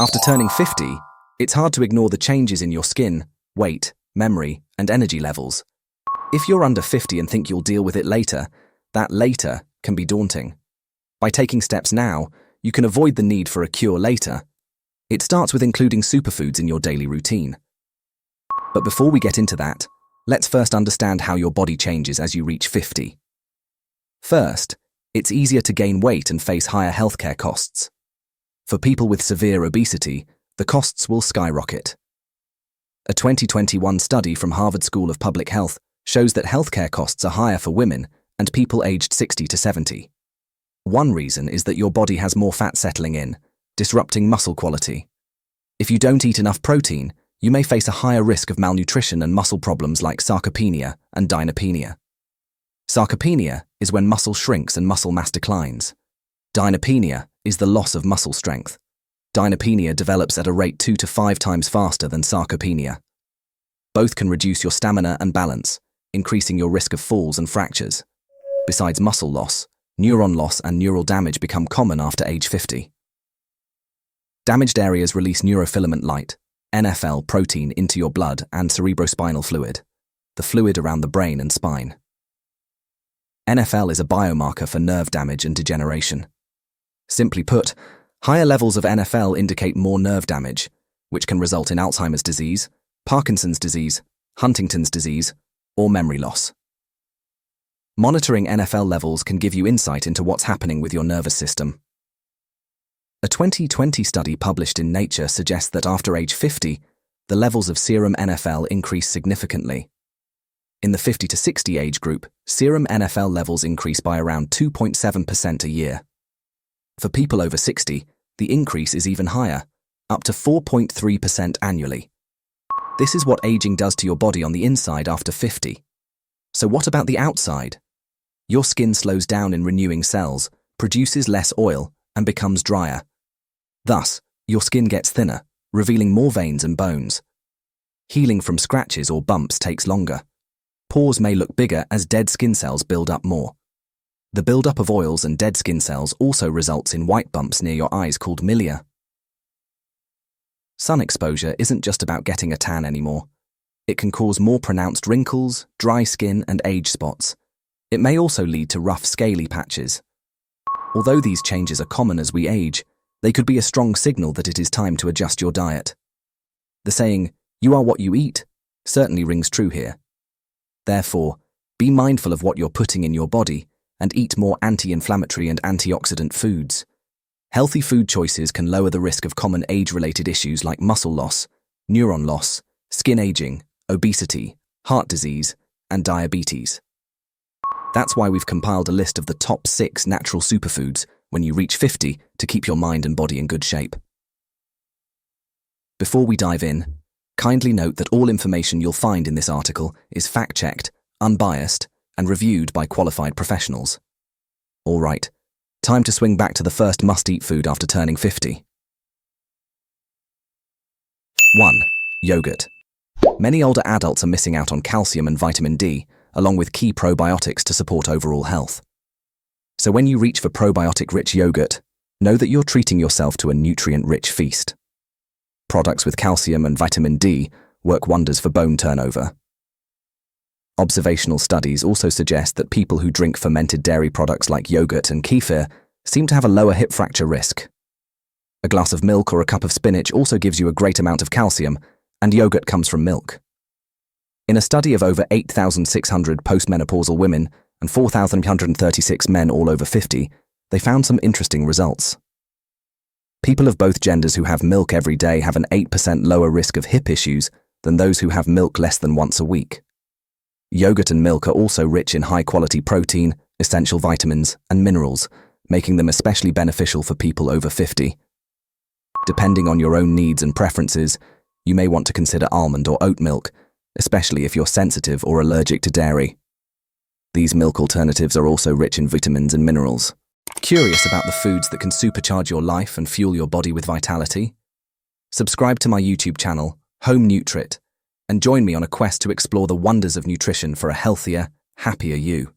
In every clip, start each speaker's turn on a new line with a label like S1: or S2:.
S1: After turning 50, it's hard to ignore the changes in your skin, weight, memory, and energy levels. If you're under 50 and think you'll deal with it later, that later can be daunting. By taking steps now, you can avoid the need for a cure later. It starts with including superfoods in your daily routine. But before we get into that, let's first understand how your body changes as you reach 50. First, it's easier to gain weight and face higher healthcare costs. For people with severe obesity, the costs will skyrocket. A 2021 study from Harvard School of Public Health shows that healthcare costs are higher for women and people aged 60 to 70. One reason is that your body has more fat settling in, disrupting muscle quality. If you don't eat enough protein, you may face a higher risk of malnutrition and muscle problems like sarcopenia and dynapenia. Sarcopenia is when muscle shrinks and muscle mass declines. Dynapenia is the loss of muscle strength. Dynapenia develops at a rate 2 to 5 times faster than sarcopenia. Both can reduce your stamina and balance, increasing your risk of falls and fractures. Besides muscle loss, neuron loss and neural damage become common after age 50. Damaged areas release neurofilament light, NFL protein, into your blood and cerebrospinal fluid, the fluid around the brain and spine. NFL is a biomarker for nerve damage and degeneration. Simply put, higher levels of NFL indicate more nerve damage, which can result in Alzheimer's disease, Parkinson's disease, Huntington's disease, or memory loss. Monitoring NFL levels can give you insight into what's happening with your nervous system. A 2020 study published in Nature suggests that after age 50, the levels of serum NFL increase significantly. In the 50 to 60 age group, serum NFL levels increase by around 2.7% a year. For people over 60, the increase is even higher, up to 4.3% annually. This is what aging does to your body on the inside after 50. So what about the outside? Your skin slows down in renewing cells, produces less oil, and becomes drier. Thus, your skin gets thinner, revealing more veins and bones. Healing from scratches or bumps takes longer. Pores may look bigger as dead skin cells build up more. The buildup of oils and dead skin cells also results in white bumps near your eyes called milia. Sun exposure isn't just about getting a tan anymore. It can cause more pronounced wrinkles, dry skin, and age spots. It may also lead to rough, scaly patches. Although these changes are common as we age, they could be a strong signal that it is time to adjust your diet. The saying, "You are what you eat," certainly rings true here. Therefore, be mindful of what you're putting in your body and eat more anti-inflammatory and antioxidant foods. Healthy food choices can lower the risk of common age-related issues like muscle loss, neuron loss, skin aging, obesity, heart disease, and diabetes. That's why we've compiled a list of the top 6 natural superfoods when you reach 50 to keep your mind and body in good shape. Before we dive in, kindly note that all information you'll find in this article is fact-checked, unbiased, and reviewed by qualified professionals. All right, time to swing back to the first must-eat food after turning 50. 1. Yogurt. Many older adults are missing out on calcium and vitamin D, along with key probiotics to support overall health. So when you reach for probiotic-rich yogurt, know that you're treating yourself to a nutrient-rich feast. Products with calcium and vitamin D work wonders for bone turnover. Observational studies also suggest that people who drink fermented dairy products like yogurt and kefir seem to have a lower hip fracture risk. A glass of milk or a cup of spinach also gives you a great amount of calcium, and yogurt comes from milk. In a study of over 8,600 postmenopausal women and 4,136 men all over 50, they found some interesting results. People of both genders who have milk every day have an 8% lower risk of hip issues than those who have milk less than once a week. Yogurt and milk are also rich in high-quality protein, essential vitamins, and minerals, making them especially beneficial for people over 50. Depending on your own needs and preferences, you may want to consider almond or oat milk, especially if you're sensitive or allergic to dairy. These milk alternatives are also rich in vitamins and minerals. Curious about the foods that can supercharge your life and fuel your body with vitality? Subscribe to my YouTube channel, Home Nutrit, and join me on a quest to explore the wonders of nutrition for a healthier, happier you.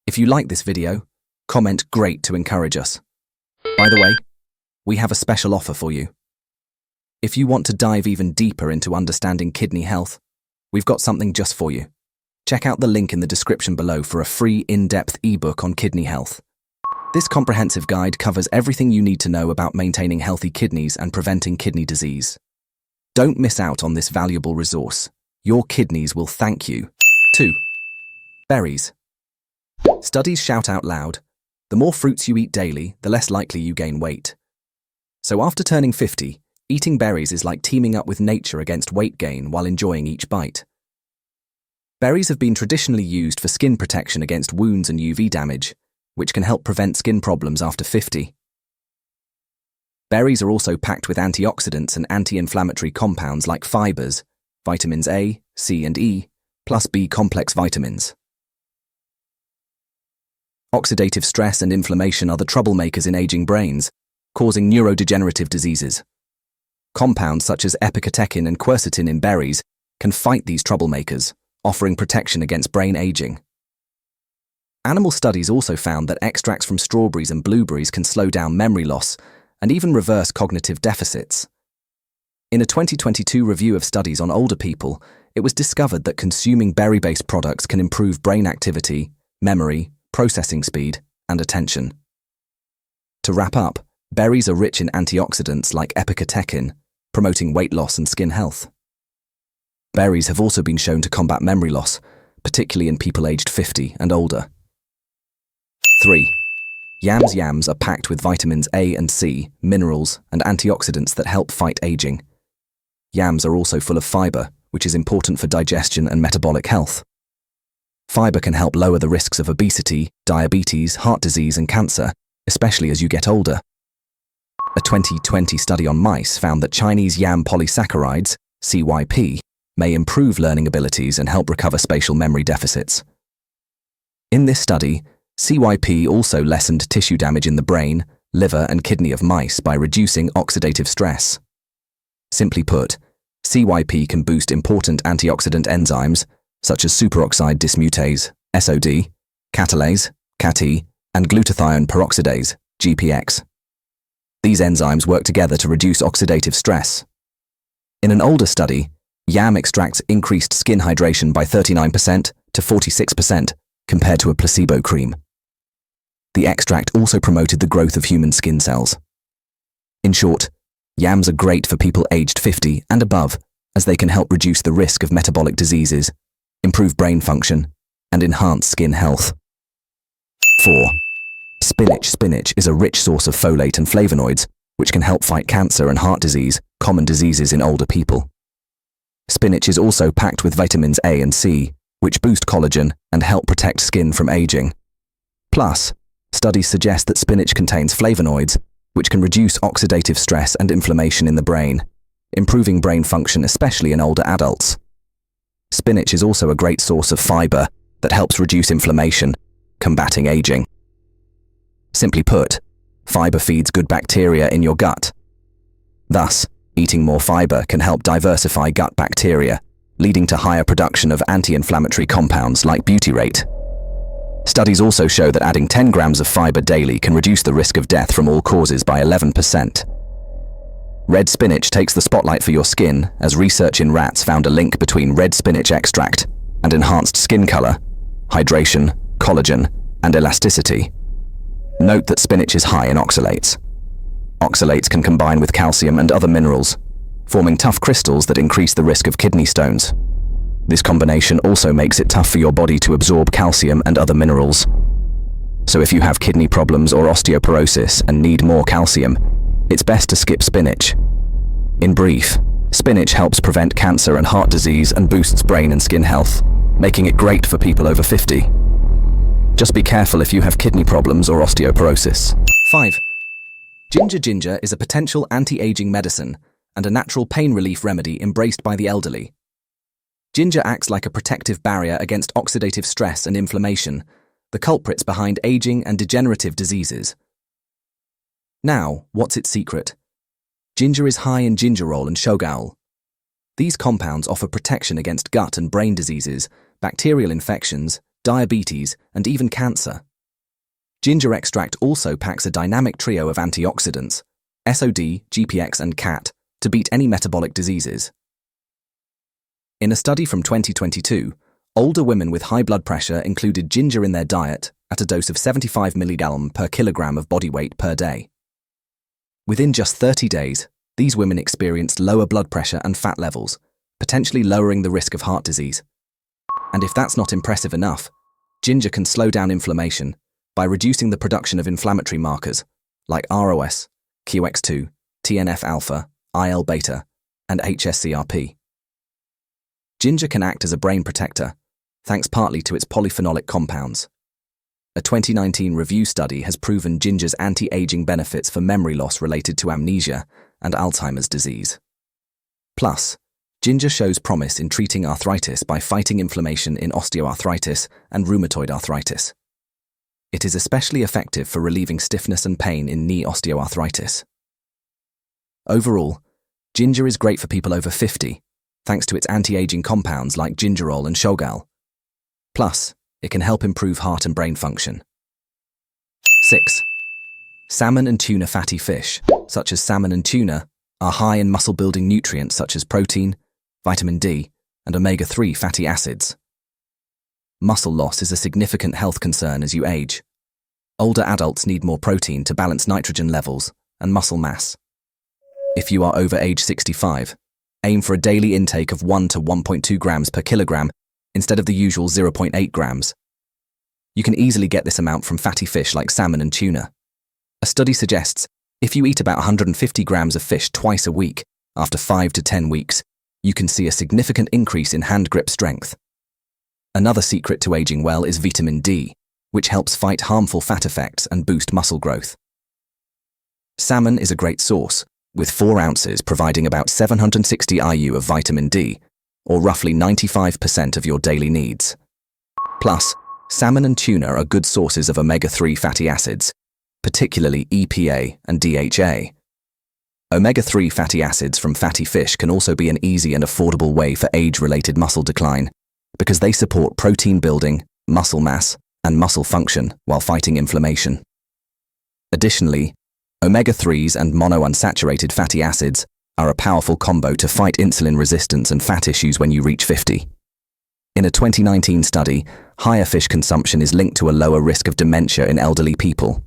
S1: If you like this video, comment "great" to encourage us. By the way, we have a special offer for you. If you want to dive even deeper into understanding kidney health, we've got something just for you. Check out the link in the description below for a free in-depth ebook on kidney health. This comprehensive guide covers everything you need to know about maintaining healthy kidneys and preventing kidney disease. Don't miss out on this valuable resource. Your kidneys will thank you. 2. Berries. Studies shout out loud, the more fruits you eat daily, the less likely you gain weight. So after turning 50, eating berries is like teaming up with nature against weight gain while enjoying each bite. Berries have been traditionally used for skin protection against wounds and UV damage, which can help prevent skin problems after 50. Berries are also packed with antioxidants and anti-inflammatory compounds like fibers, vitamins A, C and E, plus B-complex vitamins. Oxidative stress and inflammation are the troublemakers in aging brains, causing neurodegenerative diseases. Compounds such as epicatechin and quercetin in berries can fight these troublemakers, offering protection against brain aging. Animal studies also found that extracts from strawberries and blueberries can slow down memory loss and even reverse cognitive deficits. In a 2022 review of studies on older people, it was discovered that consuming berry-based products can improve brain activity, memory, processing speed, and attention. To wrap up, berries are rich in antioxidants like epicatechin, promoting weight loss and skin health. Berries have also been shown to combat memory loss, particularly in people aged 50 and older. 3. Yams are packed with vitamins A and C, minerals, and antioxidants that help fight aging. Yams are also full of fiber, which is important for digestion and metabolic health. Fiber can help lower the risks of obesity, diabetes, heart disease, and cancer, especially as you get older. A 2020 study on mice found that Chinese yam polysaccharides, CYP, may improve learning abilities and help recover spatial memory deficits. In this study, CYP also lessened tissue damage in the brain, liver, and kidney of mice by reducing oxidative stress. Simply put, CYP can boost important antioxidant enzymes such as superoxide dismutase, SOD, catalase, CAT-E, and glutathione peroxidase, GPX. These enzymes work together to reduce oxidative stress. In an older study, yam extracts increased skin hydration by 39% to 46% compared to a placebo cream. The extract also promoted the growth of human skin cells. In short, yams are great for people aged 50 and above, as they can help reduce the risk of metabolic diseases, improve brain function, and enhance skin health. 4. Spinach is a rich source of folate and flavonoids, which can help fight cancer and heart disease, common diseases in older people. Spinach is also packed with vitamins A and C, which boost collagen and help protect skin from aging. Plus, studies suggest that spinach contains flavonoids, which can reduce oxidative stress and inflammation in the brain, improving brain function especially in older adults. Spinach is also a great source of fiber that helps reduce inflammation, combating aging. Simply put, fiber feeds good bacteria in your gut. Thus, eating more fiber can help diversify gut bacteria, leading to higher production of anti-inflammatory compounds like butyrate. Studies also show that adding 10 grams of fiber daily can reduce the risk of death from all causes by 11%. Red spinach takes the spotlight for your skin, as research in rats found a link between red spinach extract and enhanced skin color, hydration, collagen, and elasticity. Note that spinach is high in oxalates. Oxalates can combine with calcium and other minerals, forming tough crystals that increase the risk of kidney stones. This combination also makes it tough for your body to absorb calcium and other minerals. So if you have kidney problems or osteoporosis and need more calcium, it's best to skip spinach. In brief, spinach helps prevent cancer and heart disease and boosts brain and skin health, making it great for people over 50. Just be careful if you have kidney problems or osteoporosis. 5. Ginger is a potential anti-aging medicine and a natural pain relief remedy embraced by the elderly. Ginger acts like a protective barrier against oxidative stress and inflammation, the culprits behind aging and degenerative diseases. Now, what's its secret? Ginger is high in gingerol and shogaol. These compounds offer protection against gut and brain diseases, bacterial infections, diabetes, and even cancer. Ginger extract also packs a dynamic trio of antioxidants, SOD, GPX, and CAT, to beat any metabolic diseases. In a study from 2022, older women with high blood pressure included ginger in their diet at a dose of 75 mg per kilogram of body weight per day. Within just 30 days, these women experienced lower blood pressure and fat levels, potentially lowering the risk of heart disease. And if that's not impressive enough, ginger can slow down inflammation by reducing the production of inflammatory markers like ROS, QX2, TNF-alpha, IL-beta, and HSCRP. Ginger can act as a brain protector, thanks partly to its polyphenolic compounds. A 2019 review study has proven ginger's anti-aging benefits for memory loss related to amnesia and Alzheimer's disease. Plus, ginger shows promise in treating arthritis by fighting inflammation in osteoarthritis and rheumatoid arthritis. It is especially effective for relieving stiffness and pain in knee osteoarthritis. Overall, ginger is great for people over 50, thanks to its anti-aging compounds like gingerol and shogal. Plus, it can help improve heart and brain function. 6. Salmon and tuna. Fatty fish, such as salmon and tuna, are high in muscle-building nutrients such as protein, vitamin D, and omega-3 fatty acids. Muscle loss is a significant health concern as you age. Older adults need more protein to balance nitrogen levels and muscle mass. If you are over age 65, aim for a daily intake of 1 to 1.2 grams per kilogram instead of the usual 0.8 grams. You can easily get this amount from fatty fish like salmon and tuna. A study suggests if you eat about 150 grams of fish twice a week, after 5 to 10 weeks, you can see a significant increase in hand grip strength. Another secret to aging well is vitamin D, which helps fight harmful fat effects and boost muscle growth. Salmon is a great source, with 4 ounces providing about 760 IU of vitamin D, or roughly 95% of your daily needs. Plus, salmon and tuna are good sources of omega-3 fatty acids, particularly EPA and DHA. Omega-3 fatty acids from fatty fish can also be an easy and affordable way for age-related muscle decline, because they support protein building, muscle mass, and muscle function while fighting inflammation. Additionally, omega-3s and monounsaturated fatty acids are a powerful combo to fight insulin resistance and fat issues when you reach 50. In a 2019 study, higher fish consumption is linked to a lower risk of dementia in elderly people.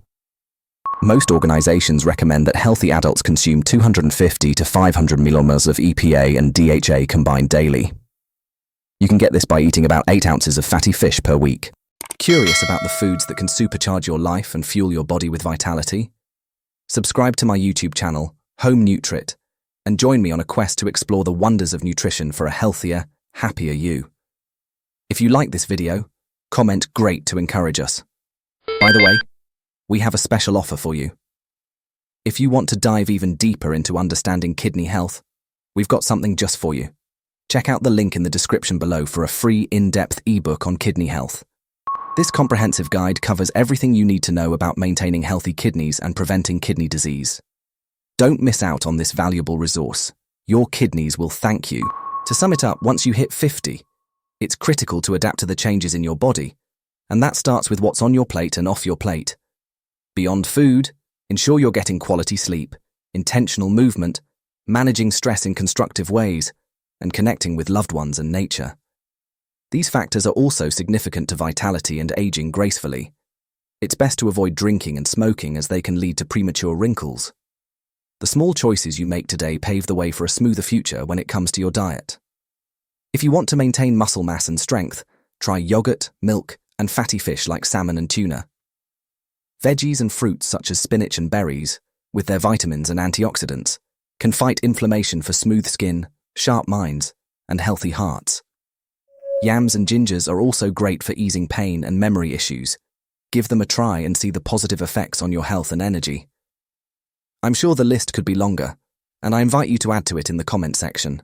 S1: Most organizations recommend that healthy adults consume 250 to 500 millimoles of EPA and DHA combined daily. You can get this by eating about 8 ounces of fatty fish per week. Curious about the foods that can supercharge your life and fuel your body with vitality? Subscribe to my YouTube channel, Home Nutrit, and join me on a quest to explore the wonders of nutrition for a healthier, happier you. If you like this video, comment "great" to encourage us. By the way, we have a special offer for you. If you want to dive even deeper into understanding kidney health, we've got something just for you. Check out the link in the description below for a free in-depth ebook on kidney health. This comprehensive guide covers everything you need to know about maintaining healthy kidneys and preventing kidney disease. Don't miss out on this valuable resource. Your kidneys will thank you. To sum it up, once you hit 50, it's critical to adapt to the changes in your body, and that starts with what's on your plate and off your plate. Beyond food, ensure you're getting quality sleep, intentional movement, managing stress in constructive ways, and connecting with loved ones and nature. These factors are also significant to vitality and aging gracefully. It's best to avoid drinking and smoking as they can lead to premature wrinkles. The small choices you make today pave the way for a smoother future when it comes to your diet. If you want to maintain muscle mass and strength, try yogurt, milk, and fatty fish like salmon and tuna. Veggies and fruits such as spinach and berries, with their vitamins and antioxidants, can fight inflammation for smooth skin, sharp minds, and healthy hearts. Yams and gingers are also great for easing pain and memory issues. Give them a try and see the positive effects on your health and energy. I'm sure the list could be longer, and I invite you to add to it in the comment section.